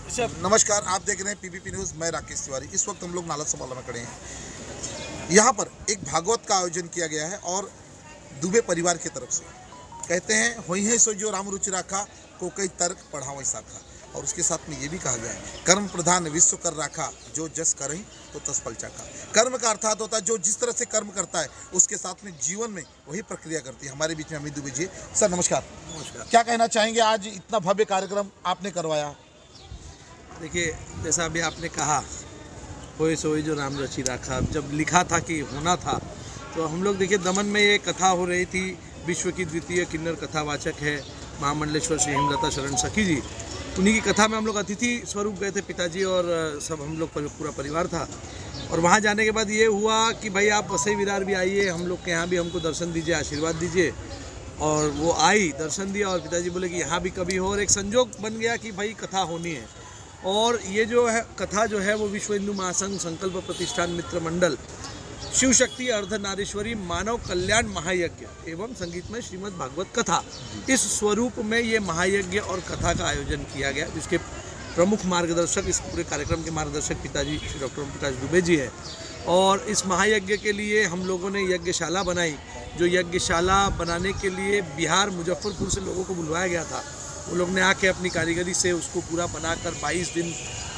नमस्कार, आप देख रहे हैं पीपीपी न्यूज़। मैं राकेश तिवारी। इस वक्त हम लोग नालत समाला में खड़े हैं। यहाँ पर एक भागवत का आयोजन किया गया है और दुबे परिवार की तरफ से कहते हैं होई है सो जो राम रुचि राखा को कई तर्क पढ़ाओ साखा। और उसके साथ में ये भी कहा गया है कर्म प्रधान विश्व कर राखा जो जस करही तो तस फल चाखा। कर्म का अर्थात होता है जो जिस तरह से कर्म करता है उसके साथ में जीवन में वही प्रक्रिया करती है। हमारे बीच में अमित दुबे जी। सर नमस्कार। नमस्कार। क्या कहना चाहेंगे, आज इतना भव्य कार्यक्रम आपने करवाया? देखिए, जैसा अभी आपने कहा होए सोए जो राम रचि राखा, जब लिखा था कि होना था तो हम लोग देखिए दमन में ये कथा हो रही थी। विश्व की द्वितीय किन्नर कथावाचक है महामंडलेश्वर श्री हेमलता शरण सखी जी। उन्हीं की कथा में हम लोग अतिथि स्वरूप गए थे, पिताजी और सब हम लोग पूरा परिवार था। और वहाँ जाने के बाद ये हुआ कि भाई आप वसई विरार भी आइए, हम लोग के यहाँ भी हमको दर्शन दीजिए, आशीर्वाद दीजिए। और वो आई, दर्शन दिया और पिताजी बोले कि यहाँ भी कभी हो। और एक संजोग बन गया कि भाई कथा होनी है। और ये जो है कथा जो है वो विश्व हिंदू महासंघ संकल्प प्रतिष्ठान मित्र मंडल शिव शक्ति अर्धनारीश्वरी मानव कल्याण महायज्ञ एवं संगीतमय श्रीमद् भागवत कथा, इस स्वरूप में ये महायज्ञ और कथा का आयोजन किया गया, जिसके प्रमुख मार्गदर्शक, इस पूरे कार्यक्रम के मार्गदर्शक पिताजी श्री डॉक्टर ओम प्रकाश दुबे जी है। और इस महायज्ञ के लिए हम लोगों ने यज्ञशाला बनाई। जो यज्ञशाला बनाने के लिए बिहार मुजफ्फरपुर से लोगों को बुलवाया गया था, वो लोग ने आके अपनी कारीगरी से उसको पूरा बनाकर 22 दिन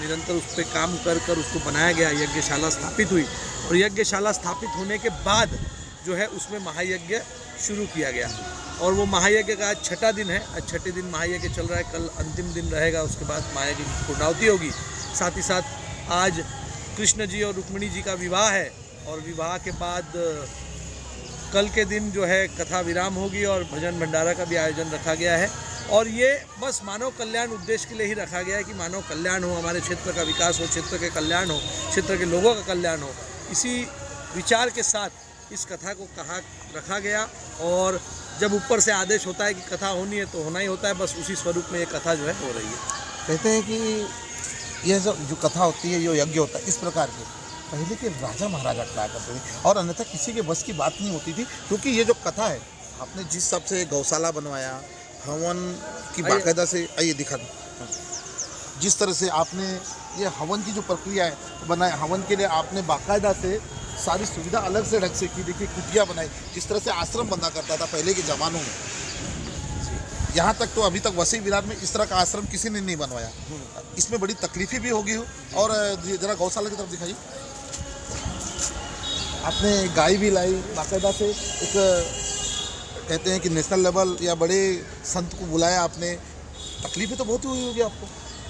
निरंतर उस पर काम कर उसको बनाया गया। यज्ञशाला स्थापित हुई और यज्ञशाला स्थापित होने के बाद जो है उसमें महायज्ञ शुरू किया गया। और वो महायज्ञ का आज छठा दिन है। आज छठे दिन महायज्ञ चल रहा है, कल अंतिम दिन रहेगा, उसके बाद महायज्ञ की पूर्णाहुति होगी। साथ ही साथ आज कृष्ण जी और रुक्मिणी जी का विवाह है और विवाह के बाद कल के दिन जो है कथा विराम होगी और भजन भंडारा का भी आयोजन रखा गया है। और ये बस मानव कल्याण उद्देश्य के लिए ही रखा गया है कि मानव कल्याण हो, हमारे क्षेत्र का विकास हो, क्षेत्र के कल्याण हो, क्षेत्र के लोगों का कल्याण हो। इसी विचार के साथ इस कथा को रखा गया। और जब ऊपर से आदेश होता है कि कथा होनी है तो होना ही होता है, बस उसी स्वरूप में ये कथा जो है हो रही है। कहते हैं कि यह जो कथा होती है, जो यज्ञ होता है, इस प्रकार के पहले के राजा महाराजा कहा करते थे और अन्यथा किसी के बस की बात नहीं होती थी। क्योंकि ये जो कथा है, आपने जिस हिसाब से गौशाला बनवाया, हवन की बाकायदा से, आइए दिखा दो, जिस तरह से आपने ये हवन की जो प्रक्रिया है बनाया, हवन के लिए आपने बाकायदा से सारी सुविधा अलग से ढंग से की। देखिए कुटिया बनाई, जिस तरह से आश्रम बना करता था पहले के ज़मानों में। यहाँ तक तो अभी तक वसई विरार में इस तरह का आश्रम किसी ने नहीं बनवाया। इसमें बड़ी तकलीफें भी होगी। और ज़रा गौशाला की तरफ दिखाइए। आपने गाय भी लाई बाकायदा से, एक कहते हैं कि नेशनल लेवल या बड़े संत को बुलाया आपने। तकलीफें तो बहुत हुई होगी आपको?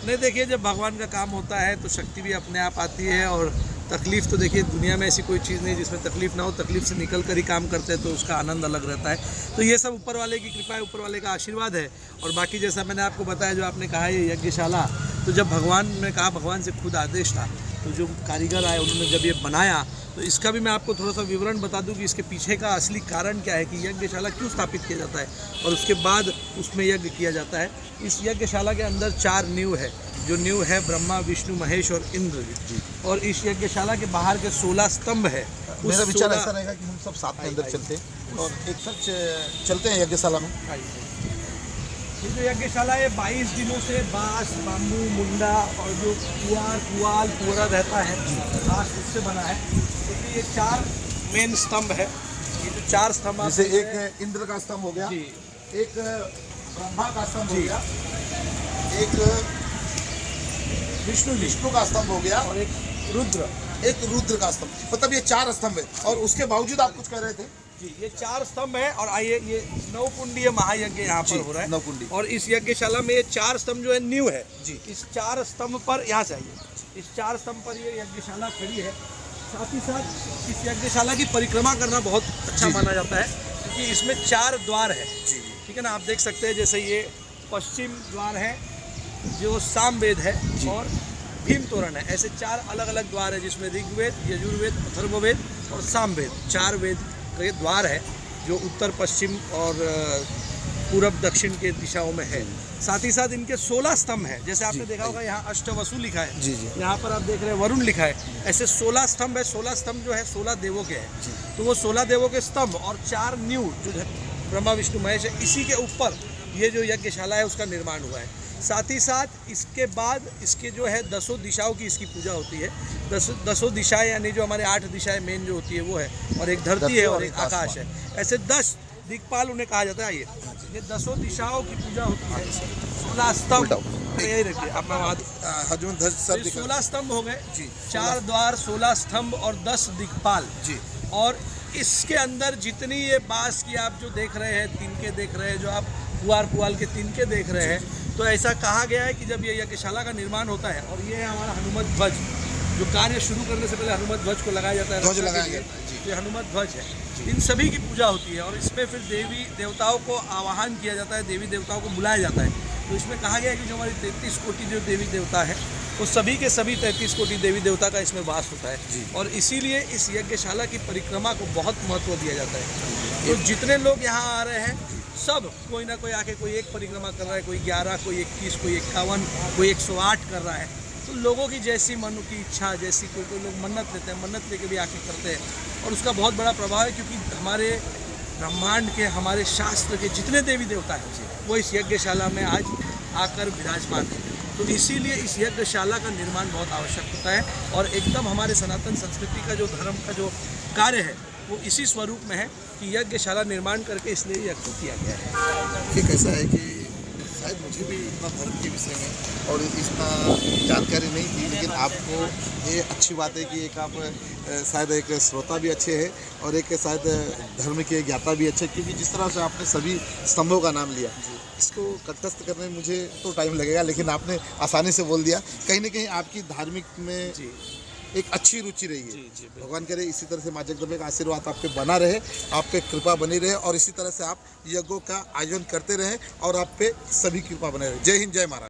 नहीं, देखिए, जब भगवान का काम होता है तो शक्ति भी अपने आप आती है। और तकलीफ़ तो देखिए दुनिया में ऐसी कोई चीज़ नहीं जिसमें तकलीफ़ ना हो। तकलीफ़ से निकल कर ही काम करते हैं तो उसका आनंद अलग रहता है। तो ये सब ऊपर वाले की कृपा है, ऊपर वाले का आशीर्वाद है। और बाकी जैसा मैंने आपको बताया, जो आपने कहा ये यज्ञशाला, तो जब भगवान ने कहा, भगवान से खुद आदेश था, तो जो कारीगर आए उन्होंने जब ये बनाया, तो इसका भी मैं आपको थोड़ा सा विवरण बता दूं कि इसके पीछे का असली कारण क्या है कि यज्ञशाला क्यों स्थापित किया जाता है और उसके बाद उसमें यज्ञ किया जाता है। इस यज्ञशाला के अंदर 4 नींव है। जो नींव है ब्रह्मा, विष्णु, महेश और इंद्र जी। और इस यज्ञशाला के बाहर के 16 स्तंभ है। मेरा विचार ऐसा रहेगा कि हम सब साथ में अंदर चलते हैं और एक साथ चलते हैं यज्ञशाला में। ये जो यज्ञशाला है 22 दिनों से बांस, बाम्बू, मुंडा और जो पुआरा रहता है बांस, उससे बना है। क्योंकि ये 4 मेन स्तंभ है। ये जो 4 स्तंभ, जैसे एक इंद्र का स्तंभ हो गया, एक ब्रह्मा का स्तंभ हो गया, एक विष्णु का स्तंभ हो गया और एक रुद्र का स्तंभ। मतलब ये 4 स्तंभ है। और उसके बावजूद आप कुछ कह रहे थे जी, ये 4 स्तंभ है। और आइए, ये 9 कुंडीय महायज्ञ यहाँ पर हो रहा है। 9 कुंडी। और इस यज्ञशाला में ये 4 स्तंभ जो है नींव है जी। इस 4 स्तंभ पर, यहाँ से आइए, इस 4 स्तंभ पर ये यज्ञशाला खड़ी है। साथ ही साथ इस यज्ञशाला की परिक्रमा करना बहुत अच्छा माना जाता है, क्योंकि इसमें 4 द्वार है। ठीक है ना, आप देख सकते हैं। जैसे ये पश्चिम द्वार है जो सामवेद है और भीम तोरण है। ऐसे 4 अलग अलग द्वार है, जिसमें ऋग्वेद, यजुर्वेद, अथर्ववेद और सामवेद, 4 वेद के द्वार है, जो उत्तर, पश्चिम और पूरब, दक्षिण के दिशाओं में है। साथ ही साथ इनके 16 स्तंभ हैं। जैसे आपने देखा होगा यहाँ अष्टवसु लिखा है जी। यहाँ पर आप देख रहे हैं वरुण लिखा है। ऐसे 16 स्तंभ है। 16 स्तंभ जो है 16 देवों के हैं। तो वो 16 देवों के स्तंभ और 4 नींव जो ब्रह्मा, विष्णु, महेश है, इसी के ऊपर ये जो यज्ञशाला है उसका निर्माण हुआ है। साथ ही साथ इसके बाद इसके जो है 10 दिशाओं की इसकी पूजा होती है। 10 दिशाएं यानी जो हमारे 8 दिशाएं मेन जो होती है वो है, और एक धरती है और एक आकाश है। ऐसे 10 दिक्पाल उन्हें कहा जाता है। ये 10 दिशाओं की पूजा होती है। 16 स्तंभ, यही रखिए अपना हजूम ध्वज सर 16 स्तंभ हो गए जी, 4 द्वार, 16 स्तंभ और 10 दिक्पाल जी। और इसके अंदर जितनी ये बांस की आप जो देख रहे हैं, तिनके देख रहे हैं, जो आप पुआल के तिनके देख रहे हैं, तो ऐसा कहा गया है कि जब ये यज्ञशाला का निर्माण होता है, और ये है हमारा हनुमत ध्वज, जो कार्य शुरू करने से पहले हनुमत ध्वज को लगाया जाता है, ध्वज रक्षा के लगाया लिए। जाता है, जी। ये हनुमत ध्वज है। इन सभी की पूजा होती है और इसमें फिर देवी देवताओं को आवाहन किया जाता है, देवी देवताओं को बुलाया जाता है। तो इसमें कहा गया है कि जो हमारी 33 कोटि जो देवी देवता है, वो सभी के सभी 33 कोटि देवी देवता का इसमें वास होता है, और इसीलिए इस यज्ञशाला की परिक्रमा को बहुत महत्व दिया जाता है। तो जितने लोग यहाँ आ रहे हैं, सब कोई ना कोई आके कोई एक परिक्रमा कर रहा है, कोई 11, कोई 21, कोई 51, कोई 108 कर रहा है। तो लोगों की जैसी मन की इच्छा, जैसी कोई लोग मन्नत लेते हैं, मन्नत लेके भी आके करते हैं, और उसका बहुत बड़ा प्रभाव है, क्योंकि हमारे ब्रह्मांड के, हमारे शास्त्र के जितने देवी देवता हैं वो इस यज्ञशाला में आज आकर विराजमान है। तो इसीलिए इस यज्ञशाला का निर्माण बहुत आवश्यक होता है, और एकदम हमारे सनातन संस्कृति का जो धर्म का जो कार्य है वो इसी स्वरूप में है कि यज्ञशाला निर्माण करके इसलिए यज्ञ किया गया है। ठीक ऐसा है कि शायद मुझे भी इतना धर्म के विषय में और इतना जानकारी नहीं थी, लेकिन आपको ये अच्छी बात है कि एक आप शायद एक श्रोता भी अच्छे हैं और एक शायद धर्म के ज्ञाता भी अच्छे, क्योंकि जिस तरह से आपने सभी स्तंभों का नाम लिया, इसको कंठस्थ करने में मुझे तो टाइम लगेगा, लेकिन आपने आसानी से बोल दिया। कहीं ना कहीं आपकी धार्मिक में एक अच्छी रुचि रही है। भगवान करे इसी तरह से माँ जगदम्बा का आशीर्वाद आप पे बना रहे, आप पे कृपा बनी रहे, और इसी तरह से आप यज्ञों का आयोजन करते रहें और आप पे सभी कृपा बने रहे। जय हिंद, जय महाराज।